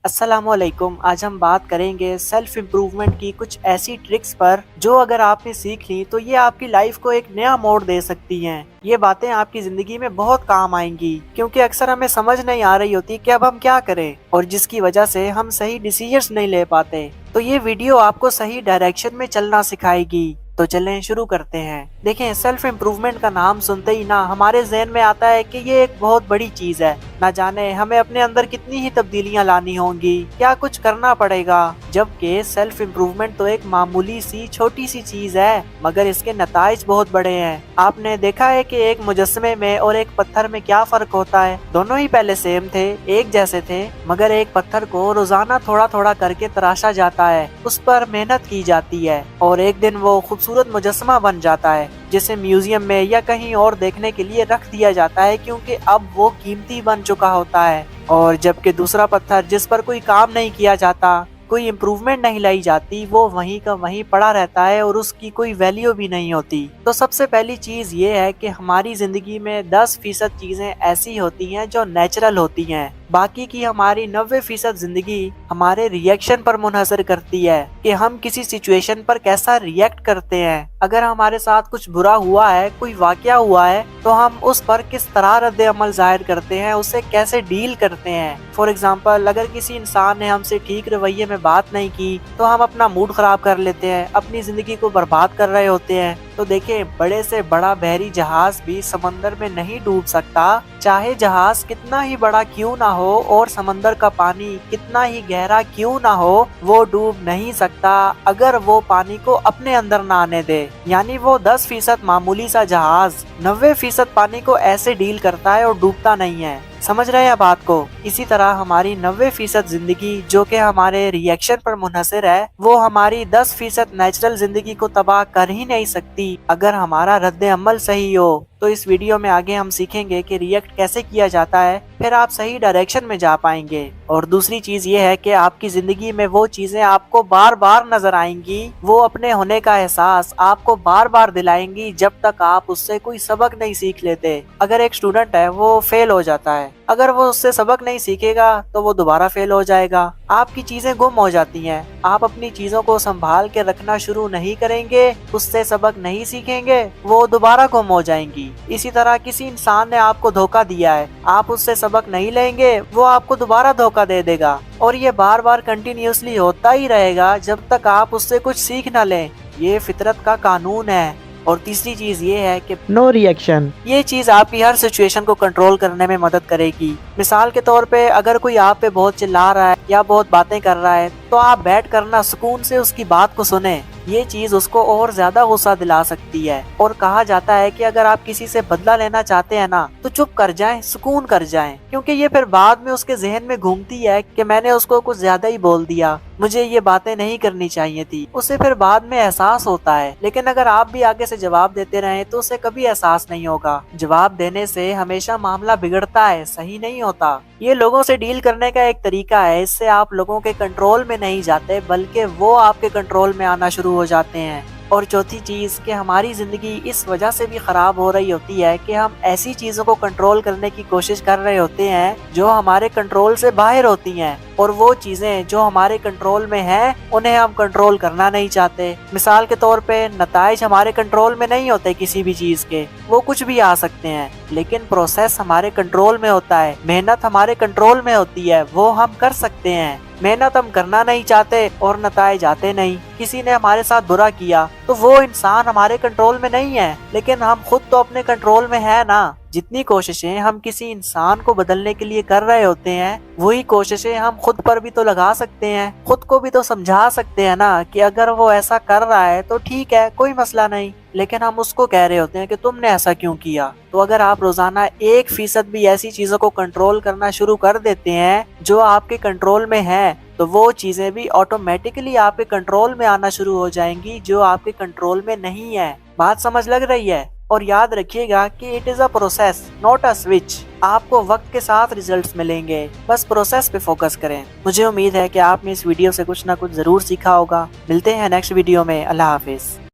अस्सलाम वालेकुम। आज हम बात करेंगे सेल्फ इम्प्रूवमेंट की कुछ ऐसी ट्रिक्स पर जो अगर आपने सीख ली तो ये आपकी लाइफ को एक नया मोड़ दे सकती हैं। ये बातें आपकी जिंदगी में बहुत काम आएंगी क्योंकि अक्सर हमें समझ नहीं आ रही होती कि अब हम क्या करें और जिसकी वजह से हम सही डिसीजंस नहीं ले पाते। तो ये वीडियो आपको सही डायरेक्शन में चलना सिखाएगी। तो चलें शुरू करते हैं। देखें, सेल्फ इम्प्रूवमेंट का नाम सुनते ही ना हमारे जहन में आता है कि ये एक बहुत बड़ी चीज है। ना जाने हमें अपने अंदर कितनी ही तब्दीलियां लानी होंगी, क्या कुछ करना पड़ेगा। जबकि सेल्फ इम्प्रूवमेंट तो एक मामूली सी छोटी सी चीज है मगर इसके नताइज बहुत बड़े हैं। आपने देखा है कि एक मुजस्समे में और एक पत्थर में क्या फर्क होता है। दोनों ही पहले सेम थे, एक जैसे थे, मगर एक पत्थर को रोजाना थोड़ा थोड़ा करके तराशा जाता है, उस पर मेहनत की जाती है और एक दिन वो खूबसूरत मुजस्समा बन जाता है जिसे म्यूजियम में या कहीं और देखने के लिए रख दिया जाता है क्योंकि अब वो कीमती बन चुका होता है। और जबकि दूसरा पत्थर जिस पर कोई काम नहीं किया जाता, कोई इम्प्रूवमेंट नहीं लाई जाती, वो वहीं का वहीं पड़ा रहता है और उसकी कोई वैल्यू भी नहीं होती। तो सबसे पहली चीज ये है कि हमारी जिंदगी में 10% चीजें ऐसी होती हैं जो नेचुरल होती हैं। बाकी की हमारी 90% जिंदगी हमारे रिएक्शन पर मुनहसर करती है कि हम किसी सिचुएशन पर कैसा रिएक्ट करते हैं। अगर हमारे साथ कुछ बुरा हुआ है, कोई वाकया हुआ है, तो हम उस पर किस तरह रद्द अमल जाहिर करते हैं, उससे कैसे डील करते हैं। फॉर एग्जाम्पल, अगर किसी इंसान ने हमसे ठीक रवैये में बात नहीं की तो हम अपना मूड खराब कर लेते हैं, अपनी जिंदगी को बर्बाद कर रहे होते हैं। तो देखें, बड़े से बड़ा बहरी जहाज भी समंदर में नहीं डूब सकता, चाहे जहाज कितना ही बड़ा क्यों ना हो और समंदर का पानी कितना ही गहरा क्यों ना हो, वो डूब नहीं सकता अगर वो पानी को अपने अंदर ना आने दे। यानी वो 10% मामूली सा जहाज 90% पानी को ऐसे डील करता है और डूबता नहीं है। समझ रहे हैं बात को। इसी तरह हमारी 90% जिंदगी जो कि हमारे रिएक्शन पर मुनहसर है, वो हमारी 10% नेचुरल जिंदगी को तबाह कर ही नहीं सकती अगर हमारा रद्द अमल सही हो। तो इस वीडियो में आगे हम सीखेंगे कि रिएक्ट कैसे किया जाता है, फिर आप सही डायरेक्शन में जा पाएंगे। और दूसरी चीज ये है कि आपकी जिंदगी में वो चीजें आपको बार बार नजर आएंगी, वो अपने होने का एहसास आपको बार बार दिलाएंगी जब तक आप उससे कोई सबक नहीं सीख लेते। अगर एक स्टूडेंट है, वो फेल हो जाता है, अगर वो उससे सबक नहीं सीखेगा तो वो दोबारा फेल हो जाएगा। आपकी चीजें गुम हो जाती हैं, आप अपनी चीजों को संभाल के रखना शुरू नहीं करेंगे, उससे सबक नहीं सीखेंगे, वो दोबारा गुम हो जाएंगी। इसी तरह किसी इंसान ने आपको धोखा दिया है, आप उससे सबक नहीं लेंगे, वो आपको दोबारा धोखा दे देगा और ये बार बार कंटिन्यूअसली होता ही रहेगा जब तक आप उससे कुछ सीख ना लें। ये फितरत का कानून है। और तीसरी चीज ये है कि नो रिएक्शन। ये चीज आपकी हर सिचुएशन को कंट्रोल करने में मदद करेगी। मिसाल के तौर पे, अगर कोई आप पे बहुत चिल्ला रहा है या बहुत बातें कर रहा है तो आप बैठ कर ना सुकून से उसकी बात को सुने। ये चीज उसको और ज्यादा गुस्सा दिला सकती है। और कहा जाता है कि अगर आप किसी से बदला लेना चाहते हैं ना, तो चुप कर जाएं, सुकून कर जाएं, क्योंकि ये फिर बाद में उसके जहन में घूमती है कि मैंने उसको कुछ ज्यादा ही बोल दिया, मुझे ये बातें नहीं करनी चाहिए थी। उसे फिर बाद में एहसास होता है। लेकिन अगर आप भी आगे से जवाब देते रहें तो उसे कभी एहसास नहीं होगा। जवाब देने से हमेशा मामला बिगड़ता है, सही नहीं होता। ये लोगों से डील करने का एक तरीका है। इससे आप लोगों के कंट्रोल में नहीं जाते बल्कि वो आपके कंट्रोल में आना शुरू हो जाते हैं। और चौथी चीज कि हमारी जिंदगी इस वजह से भी खराब हो रही होती है कि हम ऐसी चीजों को कंट्रोल करने की कोशिश कर रहे होते हैं जो हमारे कंट्रोल से बाहर होती हैं, और वो चीजें जो हमारे कंट्रोल में हैं उन्हें हम कंट्रोल करना नहीं चाहते। मिसाल के तौर पे, नताइज हमारे कंट्रोल में नहीं होते किसी भी चीज के, वो कुछ भी आ सकते हैं, लेकिन प्रोसेस हमारे कंट्रोल में होता है। मेहनत हमारे कंट्रोल में होती है, वो हम कर सकते हैं। मेहनत हम करना नहीं चाहते और नताइज आते नहीं। किसी ने हमारे साथ बुरा किया तो वो इंसान हमारे कंट्रोल में नहीं है, लेकिन हम खुद तो अपने कंट्रोल में है ना। जितनी कोशिशें हम किसी इंसान को बदलने के लिए कर रहे होते हैं, वही कोशिशें हम खुद पर भी तो लगा सकते हैं। खुद को भी तो समझा सकते हैं ना कि अगर वो ऐसा कर रहा है तो ठीक है, कोई मसला नहीं, लेकिन हम उसको कह रहे होते हैं कि तुमने ऐसा क्यों किया। तो अगर आप रोजाना 1% भी ऐसी चीजों को कंट्रोल करना शुरू कर देते हैं जो आपके कंट्रोल में है, तो वो चीजें भी ऑटोमेटिकली आपके कंट्रोल में आना शुरू हो जाएंगी जो आपके कंट्रोल में नहीं है। बात समझ लग रही है? और याद रखिएगा कि it is a process, not a switch. आपको वक्त के साथ रिजल्ट्स मिलेंगे, बस प्रोसेस पे फोकस करें। मुझे उम्मीद है कि आपने इस वीडियो से कुछ ना कुछ जरूर सीखा होगा। मिलते हैं नेक्स्ट वीडियो में। अल्लाह हाफिज।